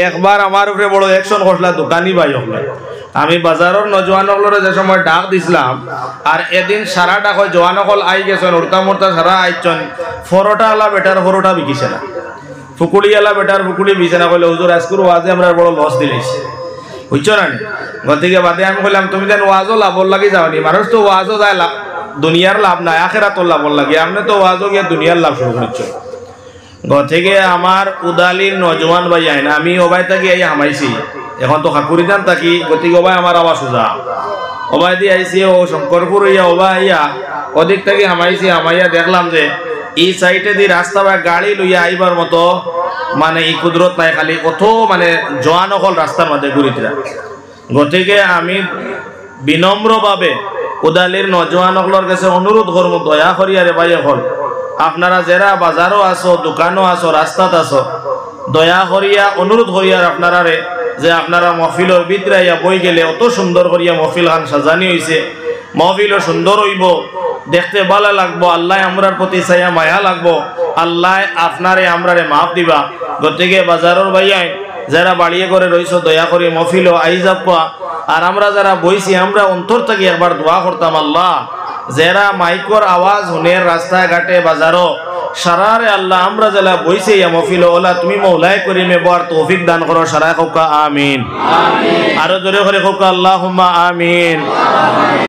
একবার আমার উপরে বড় অ্যাকশন করলা দোকানি ভাই হলে আমি বাজারের নজওয়ানগুলোর যে সময় ডাক দিছিলাম আর এদিন সারা ডাক হয় জওয়ানকল আই গেছেন উড়তা মুড়তা সারা আইছেন ফরোটা আলা বেটার ফরোটা বিকিছে না ফুকুড়ি আলা বেটার ফুকুড়ি বিছে না কইলে হুজুর আজকুর ওয়াজে আমরা বড় লস দিলাইছি বুঝছো না গতিকে বাদে আমি কইলাম তুমি যেন ওয়াজও লাভর লাগি যাওনি মানুষ তো ওয়াজও যায় লাভ দুনিয়ার লাভ নাই আখেরাতর লাভর লাগে আপনি তো ওয়াজও গিয়ে দুনিয়ার লাভ শুরু করছো গতিকে আমার উদালির নজওয়ান ভাই আইন আমি ওবাই থাকি আই হামাইছি এখন তো খাকুরি দান থাকি গতিকে ওবাই আমার আবার সোজা ওবাই দিয়ে আইসি ও শঙ্করপুর ইয়া ওবাই ইয়া ওদিক থেকে হামাইছি হামাইয়া দেখলাম যে এই সাইডে দিয়ে রাস্তা বা গাড়ি লইয়া আইবার মতো মানে এই কুদরত নাই খালি কত মানে জোয়ান অকল রাস্তার মধ্যে ঘুরিতরা গতিকে আমি বিনম্রভাবে উদালির নজওয়ান অকলর কাছে অনুরোধ করব দয়া করিয়া রে ভাই অকল আপনারা যারা বাজারও আসো দোকানও আসো রাস্তাত আসো দয়া করিয়া অনুরোধ করিয়ার আপনারা রে যে আপনারা মহফিলের ভিতরে বই গেলে অত সুন্দর করিয়া মহফিল খান সাজানি হয়েছে মহফিলও সুন্দর হইব দেখতে ভালো লাগবো আল্লাহ আমরার প্রতি চাইয়া মায়া লাগবো আল্লাহ আপনারে আমরারে মাফ দিবা গতিকে বাজারের ভাইয়াই যারা বাড়িয়ে করে রয়েছে দয়া করে মহফিলও আই যাবা আর আমরা যারা বইছি আমরা অন্তর থেকে একবার দোয়া করতাম আল্লাহ যারা মাইকর আওয়াজ হুনের রাস্তায় ঘাটে বাজারও সারারে আল্লাহ আমরা যারা বইছে ইয়া মহফিল ওলা তুমি মৌলাই করিমে বর তৌফিক দান করো সারা কোকা আমিন আরো জোরে করে কোকা আল্লাহুম্মা আমিন।